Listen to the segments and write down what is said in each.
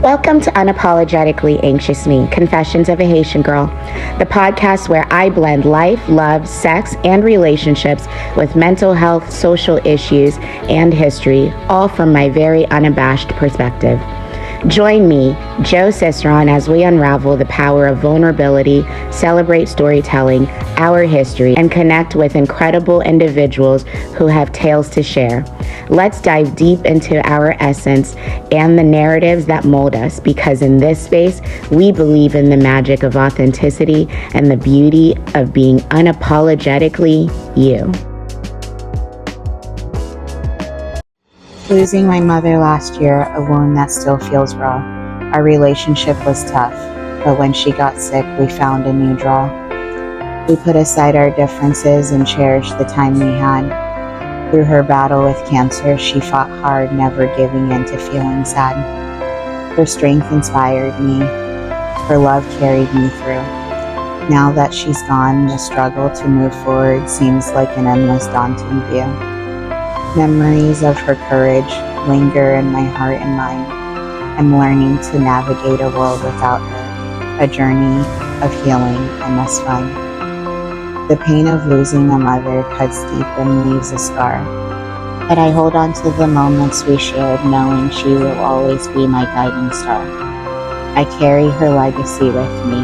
Welcome to Unapologetically Anxious Me, Confessions of a Haitian Girl, the podcast where I blend life, love, sex, and relationships with mental health, social issues, and history, all from my very unabashed perspective. Join me, Joe Ciceron, as we unravel the power of vulnerability, celebrate storytelling, our history, and connect with incredible individuals who have tales to share. Let's dive deep into our essence and the narratives that mold us, because in this space, we believe in the magic of authenticity and the beauty of being unapologetically you. Losing my mother last year, a wound that still feels raw. Our relationship was tough, but when she got sick, we found a new draw. We put aside our differences and cherished the time we had. Through her battle with cancer, she fought hard, never giving in to feeling sad. Her strength inspired me. Her love carried me through. Now that she's gone, the struggle to move forward seems like an endless, daunting view. Memories of her courage linger in my heart and mind. I'm learning to navigate a world without her, a journey of healing I must find. The pain of losing a mother cuts deep and leaves a scar, but I hold on to the moments we shared, knowing she will always be my guiding star. I carry her legacy with me,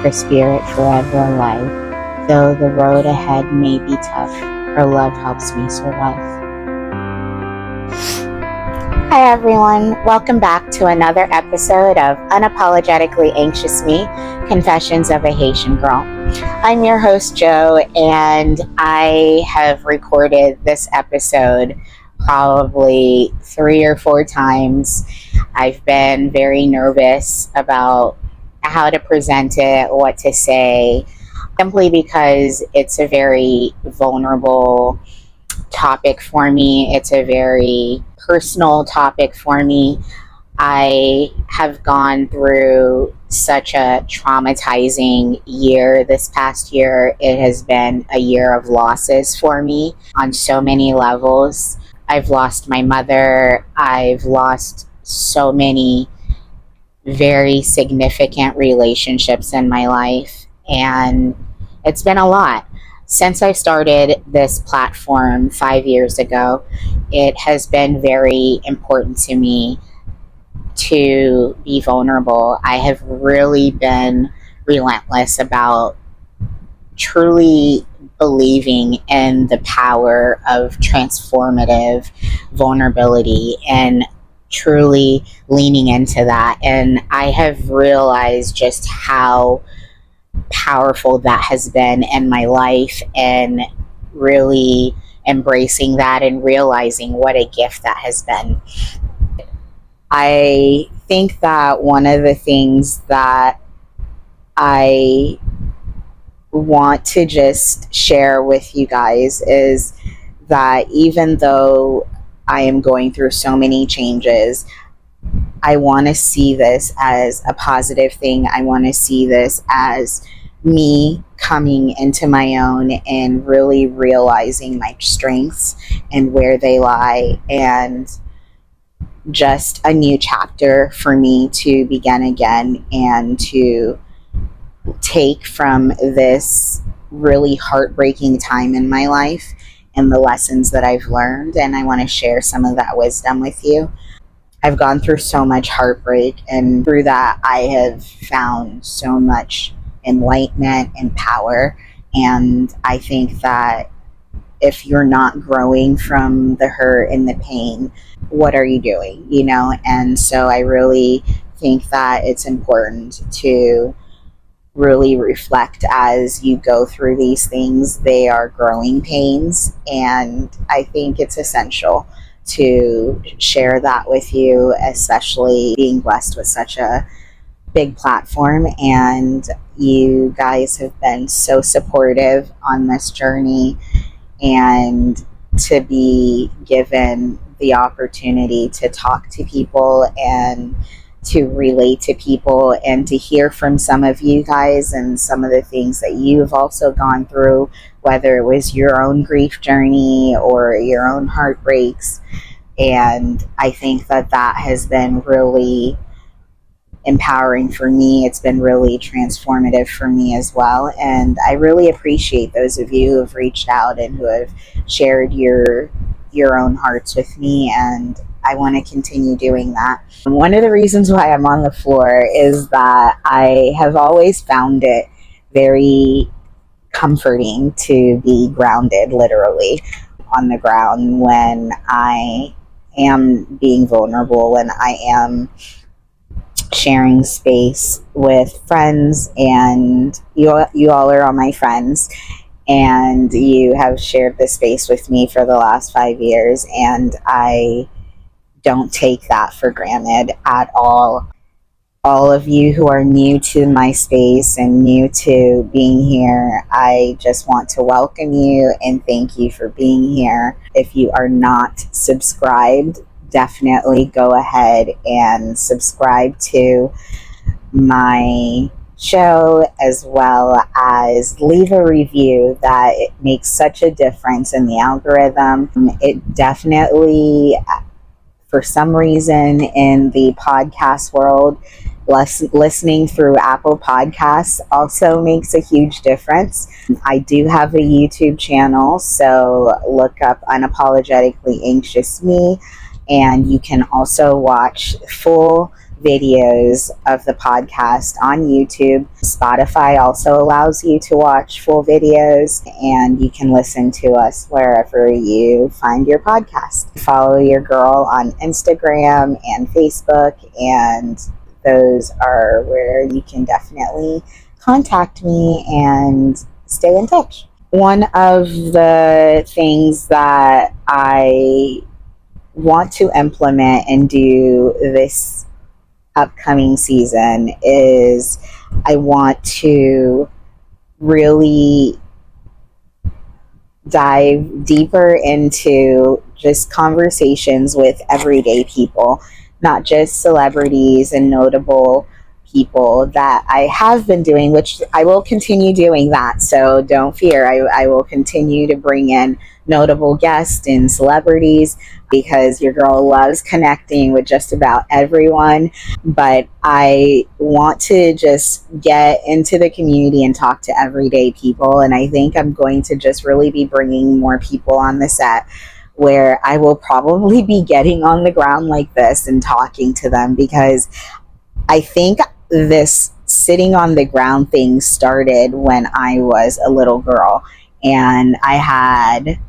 her spirit forever alive. Though the road ahead may be tough, her love helps me survive. Hi everyone, welcome back to another episode of Unapologetically Anxious Me, Confessions of a Haitian Girl. I'm your host Joe, and I have recorded this episode probably 3 or 4 times. I've been very nervous about how to present it, what to say, simply because it's a very vulnerable topic for me. It's a very personal topic for me. I have gone through such a traumatizing year this past year. It has been a year of losses for me on so many levels. I've lost my mother. I've lost so many very significant relationships in my life, and it's been a lot. Since I started this platform 5 years ago, it has been very important to me to be vulnerable. I have really been relentless about truly believing in the power of transformative vulnerability and truly leaning into that. And I have realized just how powerful that has been in my life, and really embracing that and realizing what a gift that has been. I think that one of the things that I want to just share with you guys is that even though I am going through so many changes, I want to see this as a positive thing. I want to see this as me coming into my own and really realizing my strengths and where they lie, and just a new chapter for me to begin again and to take from this really heartbreaking time in my life and the lessons that I've learned. And I want to share some of that wisdom with you. I've gone through so much heartbreak, and through that I have found so much enlightenment and power. And I think that if you're not growing from the hurt and the pain, what are you doing? And so I really think that it's important to really reflect as you go through these things. They are growing pains, and I think it's essential to share that with you, especially being blessed with such a big platform. And you guys have been so supportive on this journey, and to be given the opportunity to talk to people and to relate to people and to hear from some of you guys and some of the things that you've also gone through, whether it was your own grief journey or your own heartbreaks. And I think that that has been really empowering for me. It's been really transformative for me as well. And I really appreciate those of you who have reached out and who have shared your own hearts with me, and I want to continue doing that. One of the reasons why I'm on the floor is that I have always found it very comforting to be grounded, literally, on the ground when I am being vulnerable, when I am sharing space with friends, and you all are all my friends, and you have shared this space with me for the last 5 years, and I don't take that for granted at all. All of you who are new to my space and new to being here, I just want to welcome you and thank you for being here. If you are not subscribed, definitely go ahead and subscribe to my show, as well as leave a review. That it makes such a difference in the algorithm. It definitely, for some reason in the podcast world, listening through Apple Podcasts also makes a huge difference. I do have a YouTube channel, so look up Unapologetically Anxious Me, and you can also watch full videos of the podcast on YouTube. Spotify also allows you to watch full videos, and you can listen to us wherever you find your podcast. Follow your girl on Instagram and Facebook, and those are where you can definitely contact me and stay in touch. One of the things that I want to implement and do this upcoming season is I want to really dive deeper into just conversations with everyday people, not just celebrities and notable people that I have been doing, which I will continue doing that. So don't fear. I will continue to bring in notable guests and celebrities because your girl loves connecting with just about everyone. But I want to just get into the community and talk to everyday people. And I think I'm going to just really be bringing more people on the set where I will probably be getting on the ground like this and talking to them, because I think this sitting on the ground thing started when I was a little girl, and I had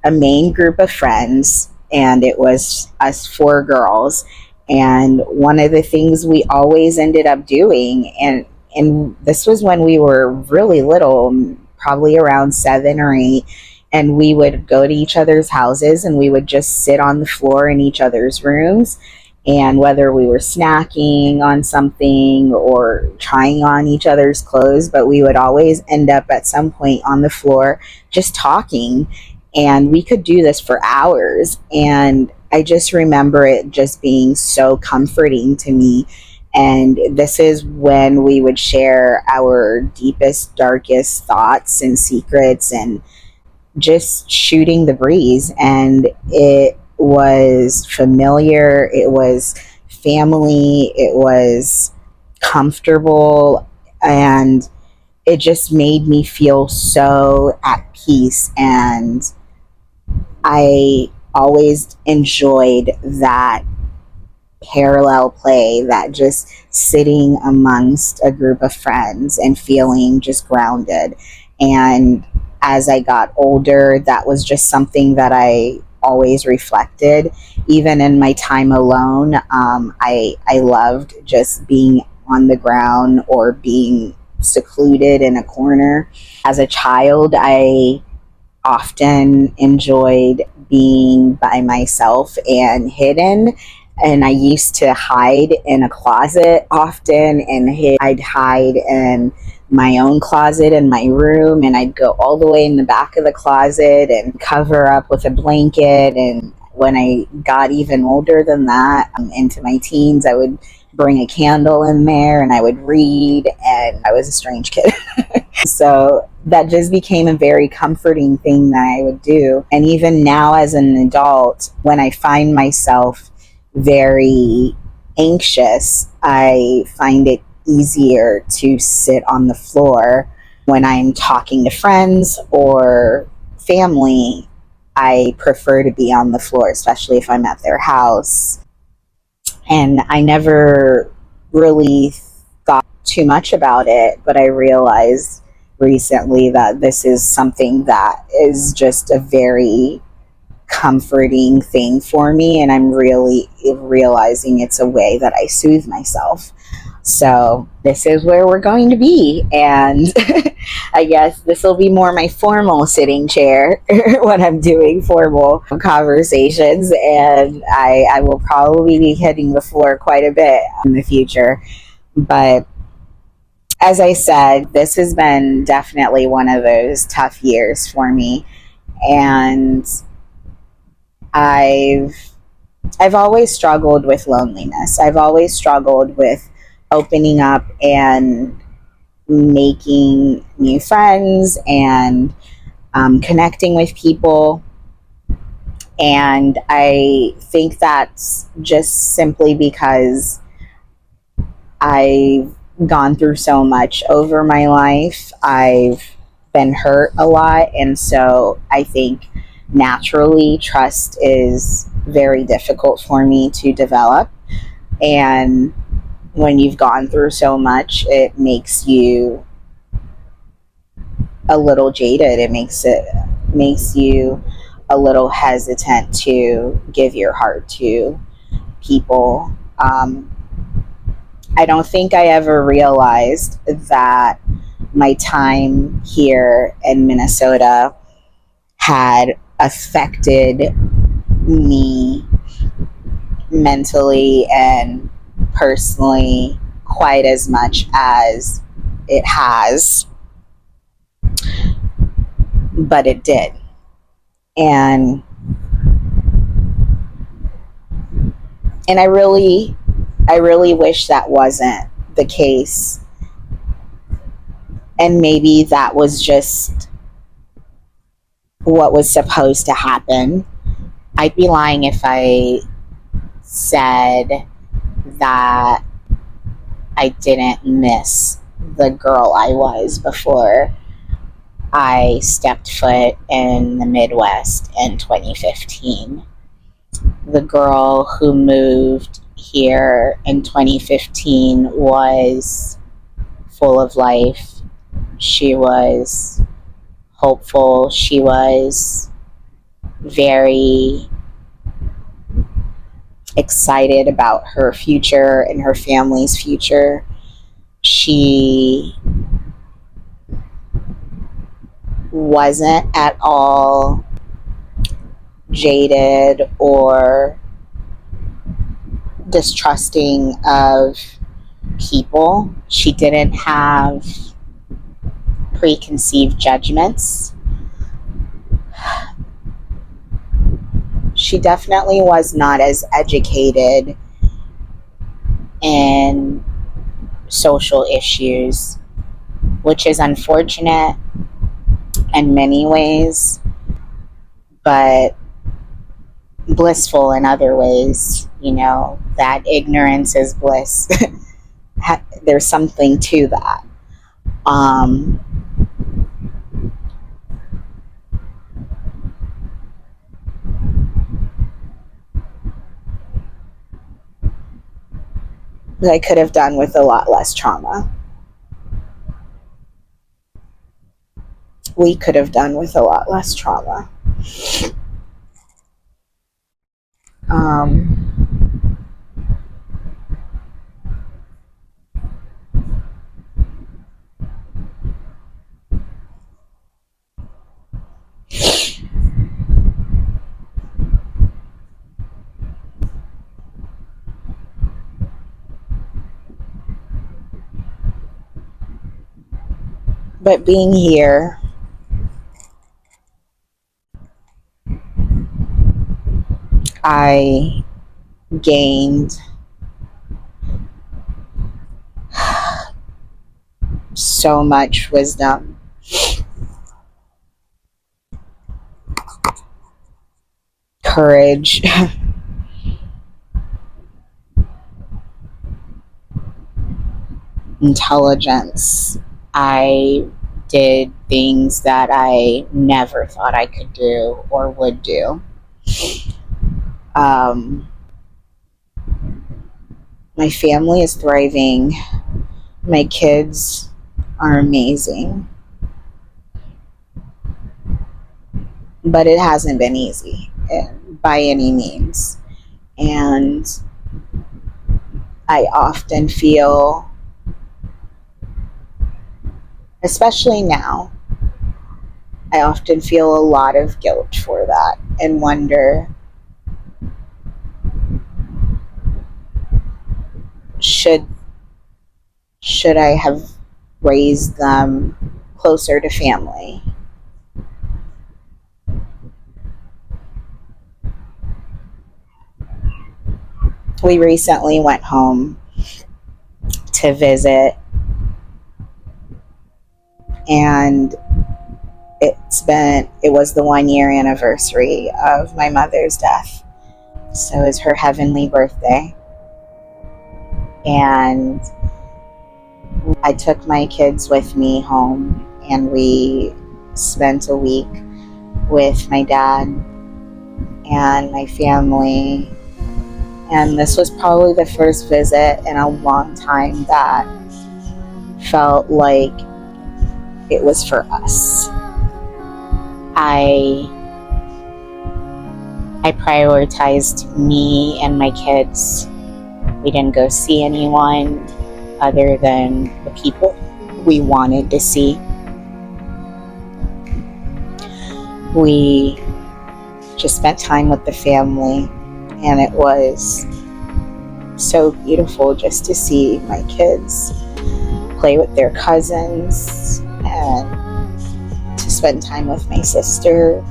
a main group of friends, and it was us 4 girls. And one of the things we always ended up doing, and this was when we were really little, probably around 7 or 8, and we would go to each other's houses and we would just sit on the floor in each other's rooms. And whether we were snacking on something or trying on each other's clothes, but we would always end up at some point on the floor just talking. And we could do this for hours. And I just remember it just being so comforting to me. And this is when we would share our deepest, darkest thoughts and secrets and just shooting the breeze. And it was familiar, it was family, it was comfortable, and it just made me feel so at peace. And I always enjoyed that parallel play, that just sitting amongst a group of friends and feeling just grounded. And as I got older, that was just something that I always reflected. Even in my time alone, I loved just being on the ground or being secluded in a corner. As a child, I often enjoyed being by myself and hidden. And I used to hide in a closet often, and I'd hide in my own closet in my room, and I'd go all the way in the back of the closet and cover up with a blanket. And when I got even older than that, into my teens, I would bring a candle in there and I would read, and I was a strange kid. So that just became a very comforting thing that I would do. And even now as an adult, when I find myself very anxious, I find it easier to sit on the floor. When I'm talking to friends or family, I prefer to be on the floor, especially if I'm at their house. And I never really thought too much about it, but I realized recently that this is something that is just a very comforting thing for me, and I'm really realizing it's a way that I soothe myself. So this is where we're going to be, and I guess this will be more my formal sitting chair when I'm doing formal conversations, and I will probably be hitting the floor quite a bit in the future. But as I said, this has been definitely one of those tough years for me, and I've I've always struggled with loneliness. I've always struggled with opening up and making new friends and connecting with people. And I think that's just simply because I've gone through so much over my life. I've been hurt a lot. And so I think naturally trust is very difficult for me to develop. And when you've gone through so much, it makes you a little jaded. It makes you a little hesitant to give your heart to people. I don't think I ever realized that my time here in Minnesota had affected me mentally and personally quite as much as it has, but it did. And I really wish that wasn't the case. And maybe that was just what was supposed to happen. I'd be lying if I said that I didn't miss the girl I was before I stepped foot in the Midwest in 2015. The girl who moved here in 2015 was full of life. She was hopeful. She was very excited about her future and her family's future. She wasn't at all jaded or distrusting of people. She didn't have preconceived judgments. She definitely was not as educated in social issues, which is unfortunate in many ways, but blissful in other ways. You know, that ignorance is bliss. There's something to that. Um, that I could have done with a lot less trauma. We could have done with a lot less trauma. Um, but being here, I gained so much wisdom, courage, intelligence, I did things that I never thought I could do or would do. Um, my family is thriving. My kids are amazing. But it hasn't been easy by any means. And I often feel, especially now, I often feel a lot of guilt for that and wonder, should I have raised them closer to family? We recently went home to visit, and it was the 1 year anniversary of my mother's death. So it was her heavenly birthday. And I took my kids with me home, and we spent a week with my dad and my family. And this was probably the first visit in a long time that felt like it was for us. I prioritized me and my kids. We didn't go see anyone other than the people we wanted to see. We just spent time with the family, and it was so beautiful just to see my kids play with their cousins and to spend time with my sister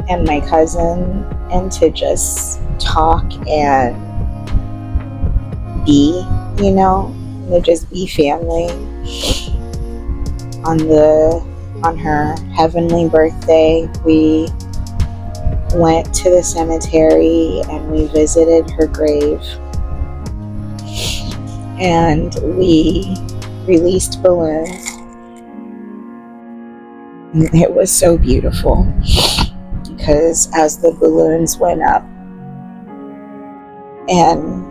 and my cousin, and to just talk and be, to just be family. On her heavenly birthday, we went to the cemetery and we visited her grave, and we released balloons. It was so beautiful, because as the balloons went up and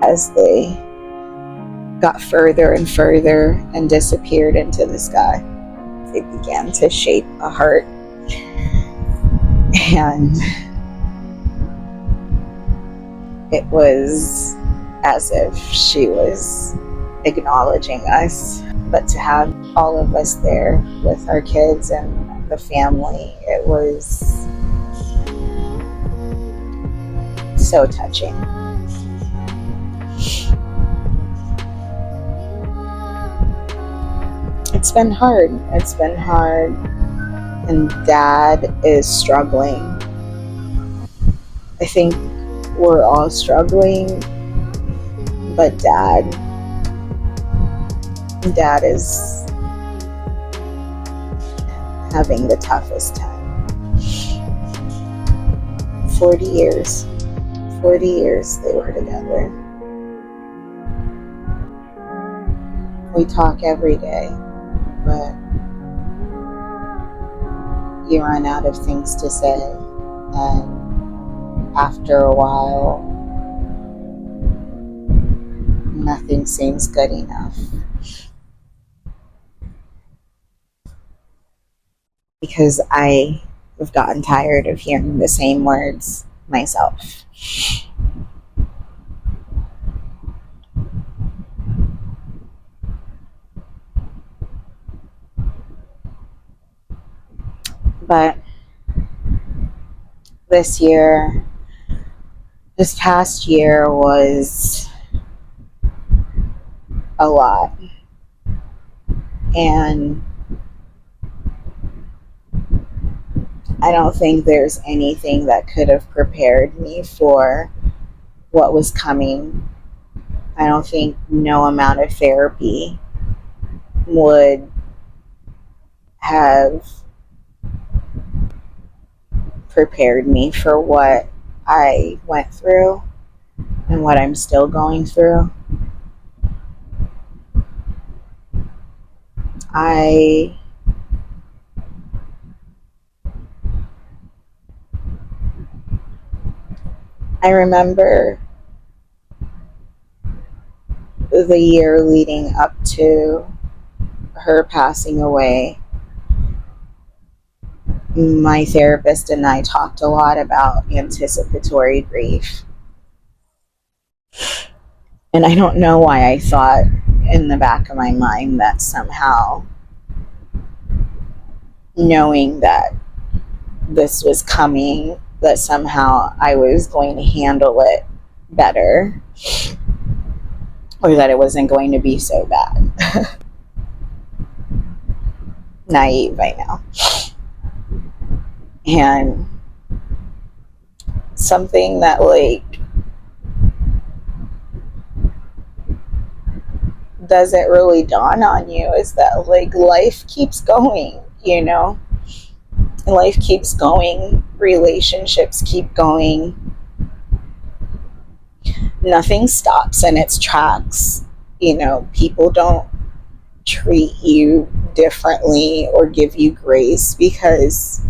as they got further and further and disappeared into the sky, they began to shape a heart. And it was as if she was acknowledging us. But to have all of us there with our kids and the family, it was so touching. It's been hard. And Dad is struggling. I think we're all struggling, but Dad is having the toughest time. 40 years they were together. We talk every day, but you run out of things to say, and after a while, nothing seems good enough. Because I have gotten tired of hearing the same words myself. But this past year was a lot. And I don't think there's anything that could have prepared me for what was coming. I don't think no amount of therapy would have prepared me for what I went through and what I'm still going through. I I remember the year leading up to her passing away. My therapist and I talked a lot about anticipatory grief. And I don't know why I thought in the back of my mind that somehow knowing that this was coming, that somehow I was going to handle it better, or that it wasn't going to be so bad. Naive, I know. And something that like doesn't really dawn on you is that like life keeps going, you know? Life keeps going, relationships keep going. Nothing stops in its tracks. You know, people don't treat you differently or give you grace because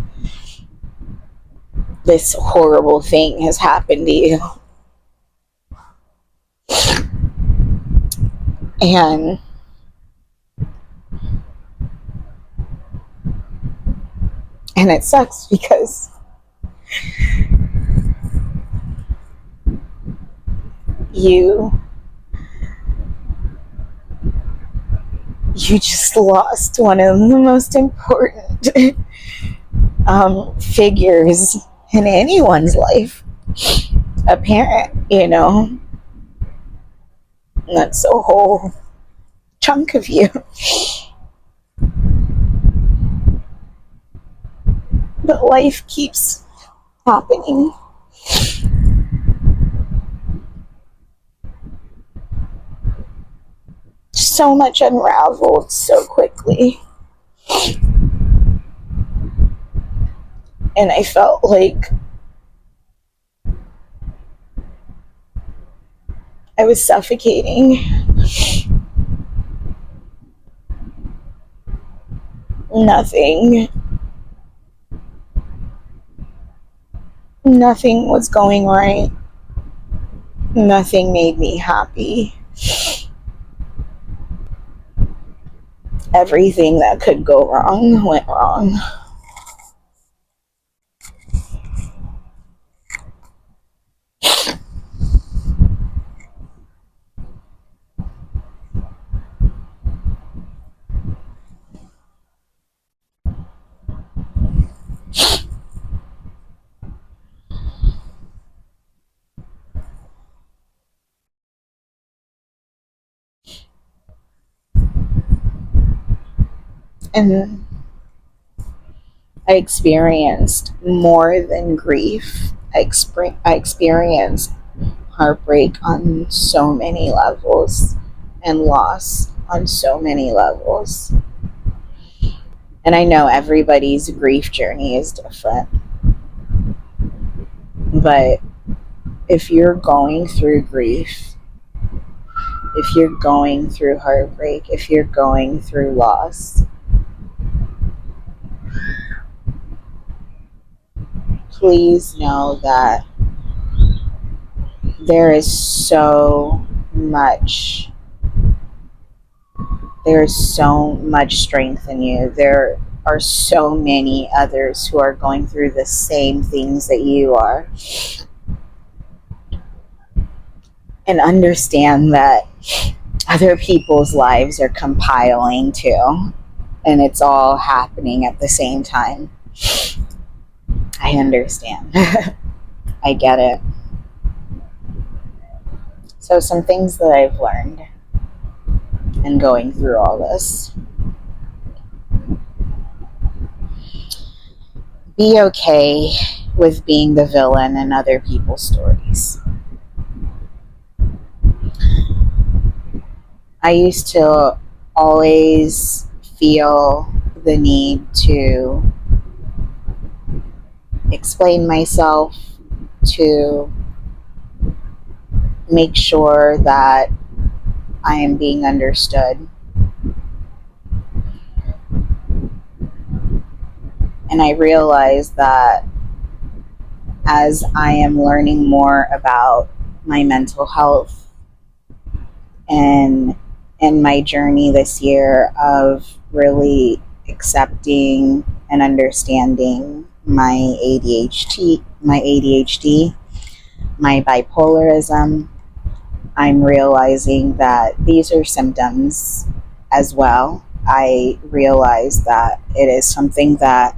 this horrible thing has happened to you. And it sucks because you just lost one of the most important figures in anyone's life, a parent, you know. That's a whole chunk of you. But life keeps happening. So much unraveled so quickly. And I felt like I was suffocating. Nothing, nothing was going right. Nothing made me happy. Everything that could go wrong went wrong. And I experienced more than grief. I experienced heartbreak on so many levels and loss on so many levels. And I know everybody's grief journey is different. But if you're going through grief, if you're going through heartbreak, if you're going through loss, please know that there is so much there's so much strength in you. There are so many others who are going through the same things that you are. And understand that other people's lives are compiling too. And it's all happening at the same time. I understand. I get it. So some things that I've learned in going through all this. Be okay with being the villain in other people's stories. I used to always feel the need to explain myself, to make sure that I am being understood. And I realize that as I am learning more about my mental health and in my journey this year of really accepting and understanding my ADHD, my bipolarism, I'm realizing that these are symptoms as well. I realize that it is something that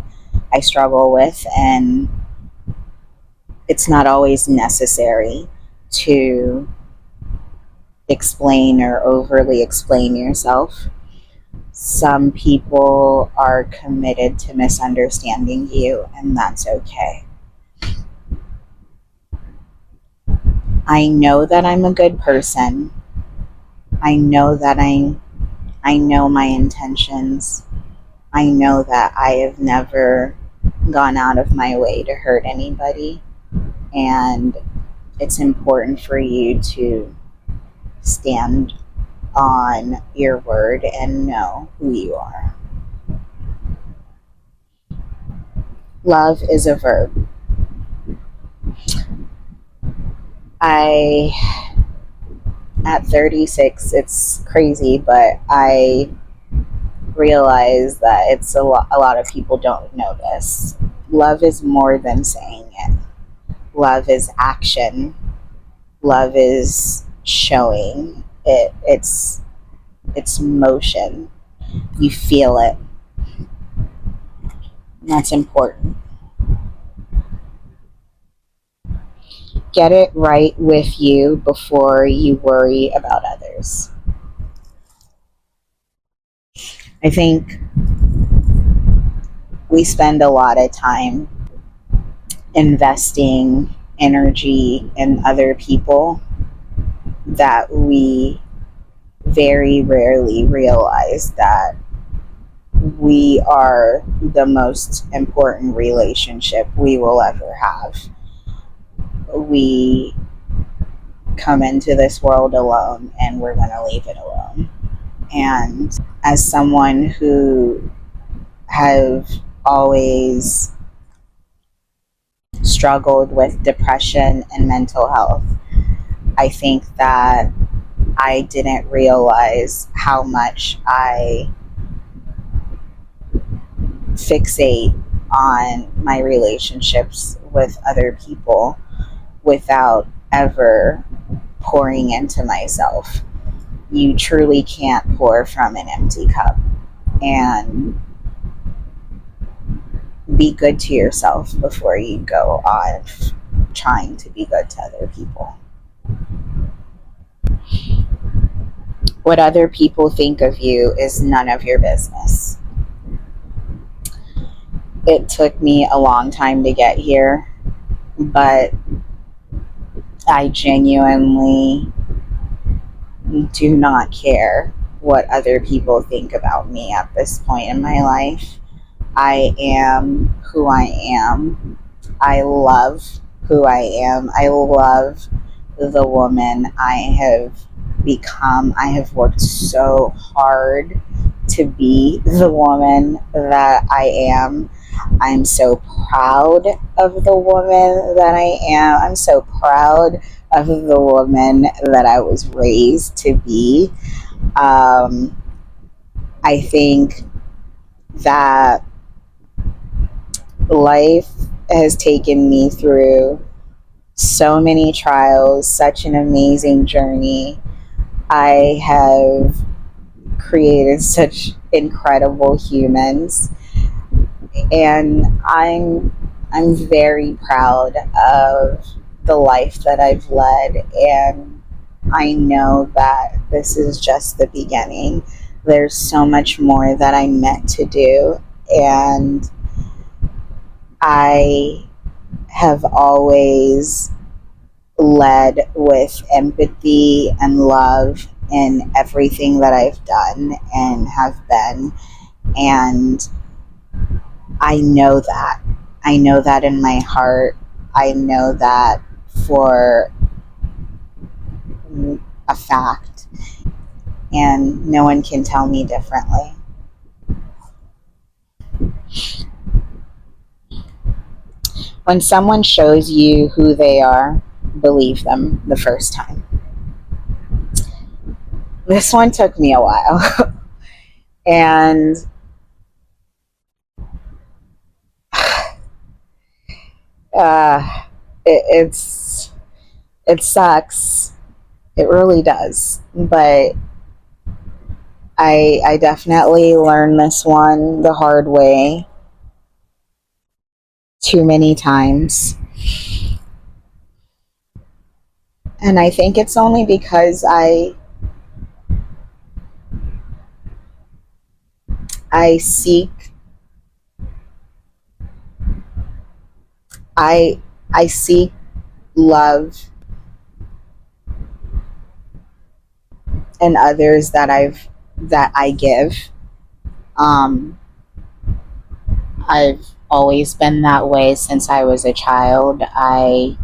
I struggle with, and it's not always necessary to explain or overly explain yourself. Some people are committed to misunderstanding you, and that's okay. I know that I'm a good person. I know that I know my intentions. I know that I have never gone out of my way to hurt anybody, and it's important for you to stand on your word and know who you are. Love is a verb. I, at 36, it's crazy, but I realize that a lot of people don't know this. Love is more than saying it. Love is action. Love is showing it. It's motion. You feel it. And that's important. Get it right with you before you worry about others. I think we spend a lot of time investing energy in other people that we very rarely realize that we are the most important relationship we will ever have. We come into this world alone and we're going to leave it alone. And as someone who have always struggled with depression and mental health, I think that I didn't realize how much I fixate on my relationships with other people without ever pouring into myself. You truly can't pour from an empty cup. And be good to yourself before you go on trying to be good to other people. What other people think of you is none of your business. It took me a long time to get here, but I genuinely do not care what other people think about me at this point in my life. I am who I am. I love who I am. I love the woman I have become. I have worked so hard to be the woman that I am. I'm so proud of the woman that I am. I'm so proud of the woman that I was raised to be. I think that life has taken me through so many trials, such an amazing journey. I have created such incredible humans, and I'm very proud of the life that I've led, and I know that this is just the beginning. There's so much more that I'm meant to do, and I have always led with empathy and love in everything that I've done and have been. And I know that. I know that in my heart. I know that for a fact. And no one can tell me differently. When someone shows you who they are, believe them the first time. This one took me a while. And uh, it's it sucks. It really does. But I definitely learned this one the hard way too many times. And I think it's only because I seek I I seek love in others that I give. Um, I've always been that way since I was a child. I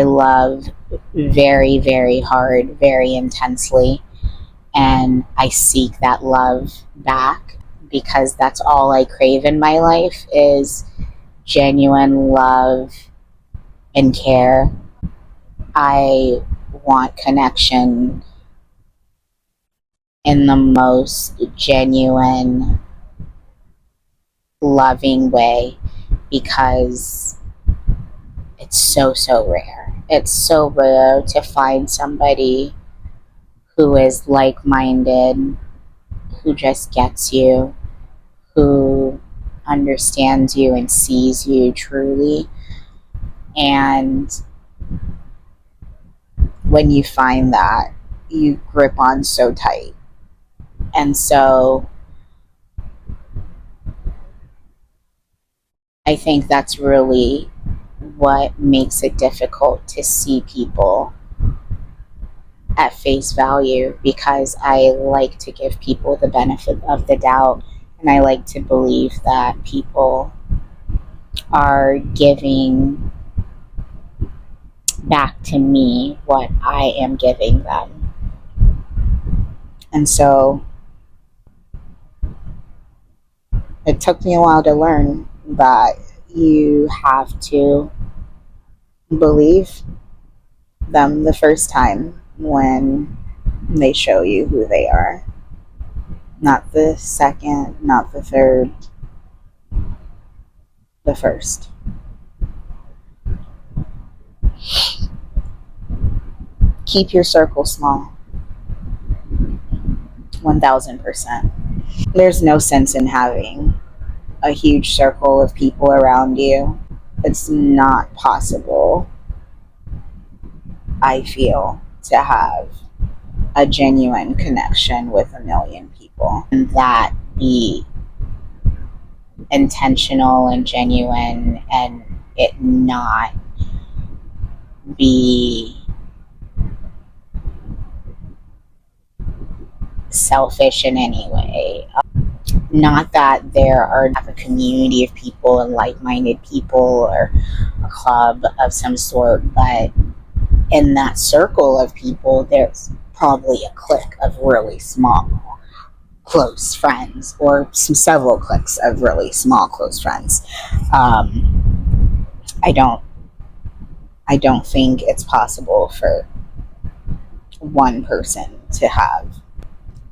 love very, very hard, very intensely, and I seek that love back because that's all I crave in my life is genuine love and care. I want connection in the most genuine, loving way because it's so, so rare. It's so rare to find somebody who is like minded, who just gets you, who understands you and sees you truly. And when you find that, you grip on so tight. And so I think that's really what makes it difficult to see people at face value because I like to give people the benefit of the doubt and I like to believe that people are giving back to me what I am giving them. And so it took me a while to learn that you have to believe them the first time when they show you who they are. Not the second, not the third, the first. Keep your circle small. 1000%. There's no sense in having a huge circle of people around you. It's not possible, I feel, to have a genuine connection with a million people and that be intentional and genuine and it not be selfish in any way. Not that there are a community of people and like-minded people or a club of some sort, but in that circle of people, there's probably a clique of really small, close friends, or some several cliques of really small, close friends. I don't, I don't think it's possible for one person to have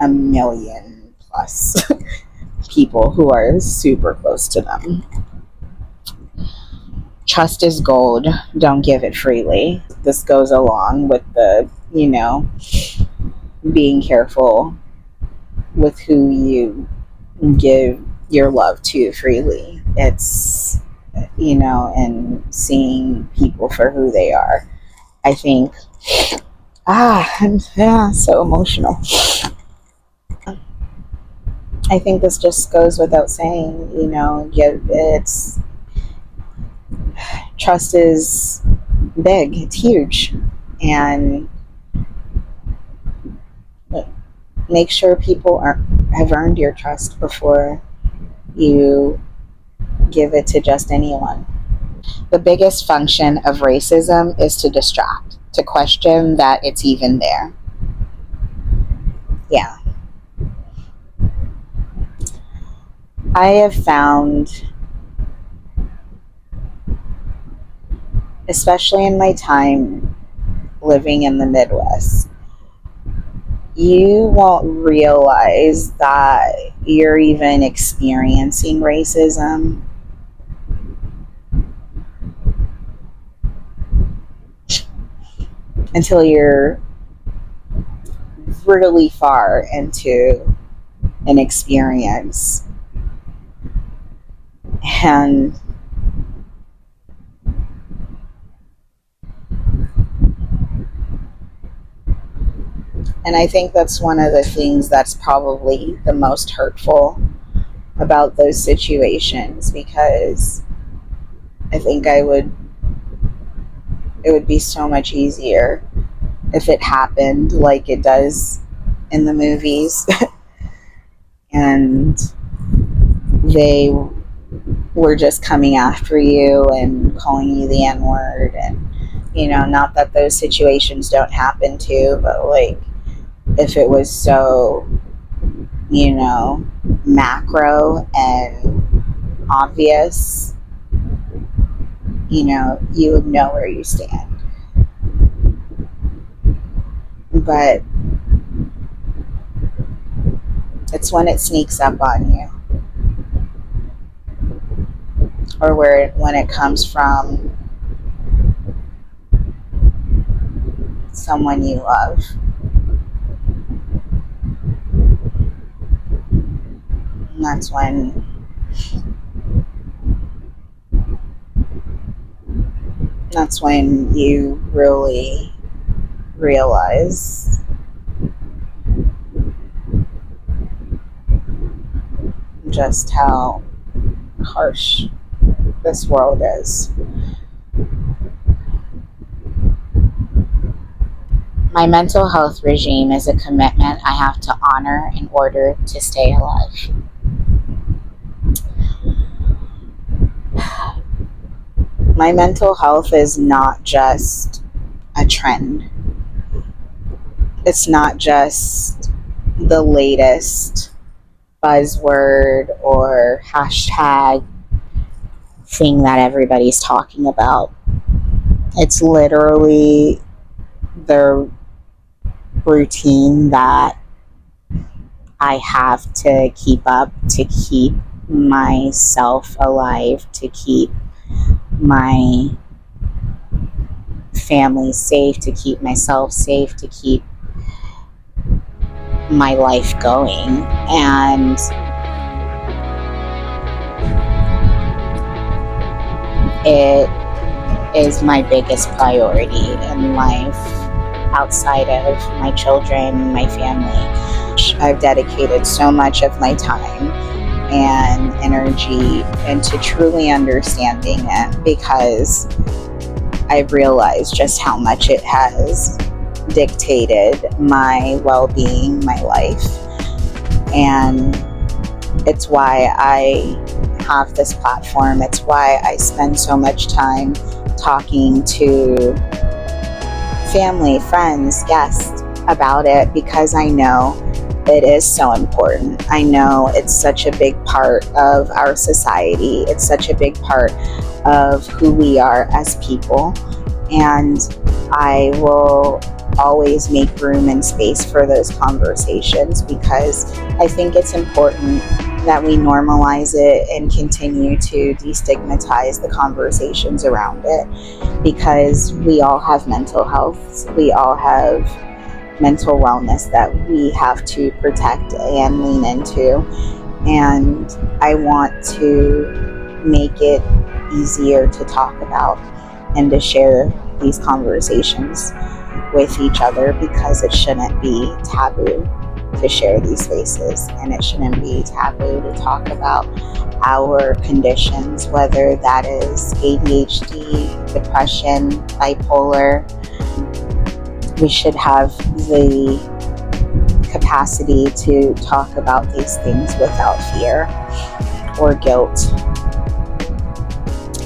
a million plus people who are super close to them. Trust is gold. Don't give it freely. This goes along with the, being careful with who you give your love to freely. It's, and seeing people for who they are. I think, I'm so emotional. I think this just goes without saying, it's trust is big, it's huge, and make sure people have earned your trust before you give it to just anyone. The biggest function of racism is to distract, to question that it's even there. Yeah. I have found especially in my time living in the Midwest, you won't realize that you're even experiencing racism until you're really far into an experience. And I think that's one of the things that's probably the most hurtful about those situations, because I think it would be so much easier if it happened like it does in the movies and they were just coming after you and calling you the N-word. And not that those situations don't happen too, but like if it was so macro and obvious, you would know where you stand. But it's when it sneaks up on you, or when it comes from someone you love. And that's when you really realize just how harsh this world is. My mental health regime is a commitment I have to honor in order to stay alive. My mental health is not just a trend. It's not just the latest buzzword or hashtag thing that everybody's talking about. It's literally the routine that I have to keep up to keep myself alive, to keep my family safe, to keep myself safe, to keep my life going. And it is my biggest priority in life outside of my children, my family. I've dedicated so much of my time and energy into truly understanding it, because I've realized just how much it has dictated my well-being, my life. And it's why I have this platform. It's why I spend so much time talking to family, friends, guests about it, because I know it is so important. I know it's such a big part of our society. It's such a big part of who we are as people. And I will always make room and space for those conversations, because I think it's important that we normalize it and continue to destigmatize the conversations around it, because we all have mental health. We all have mental wellness that we have to protect and lean into. And I want to make it easier to talk about and to share these conversations with each other, because it shouldn't be taboo to share these spaces, and it shouldn't be taboo to talk about our conditions, whether that is ADHD, depression, bipolar. We should have the capacity to talk about these things without fear or guilt.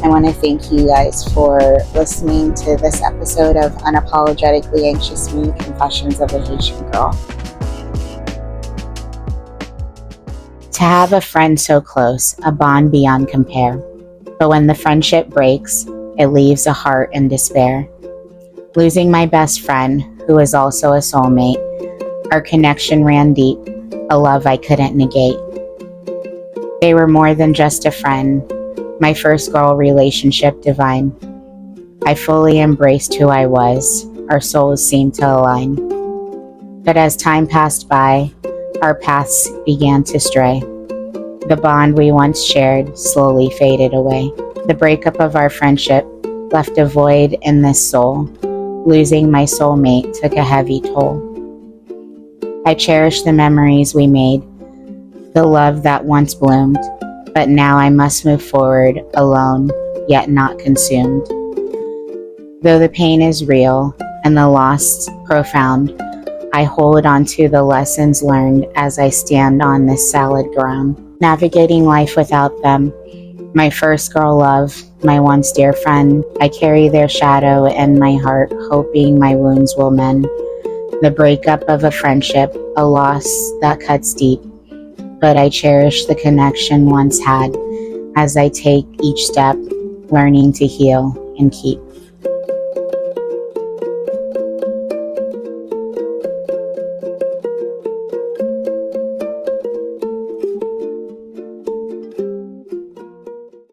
I want to thank you guys for listening to this episode of Unapologetically Anxious Me, Confessions of a Haitian Girl. To have a friend so close, a bond beyond compare. But when the friendship breaks, it leaves a heart in despair. Losing my best friend, who is also a soulmate, our connection ran deep, a love I couldn't negate. They were more than just a friend, my first girl relationship divine. I fully embraced who I was, our souls seemed to align. But as time passed by, our paths began to stray. The bond we once shared slowly faded away. The breakup of our friendship left a void in this soul. Losing my soulmate took a heavy toll. I cherish the memories we made, the love that once bloomed, but now I must move forward alone, yet not consumed. Though the pain is real and the loss profound, I hold on to the lessons learned as I stand on this solid ground. Navigating life without them, my first girl love, my once dear friend, I carry their shadow in my heart, hoping my wounds will mend. The breakup of a friendship, a loss that cuts deep, but I cherish the connection once had as I take each step, learning to heal and keep.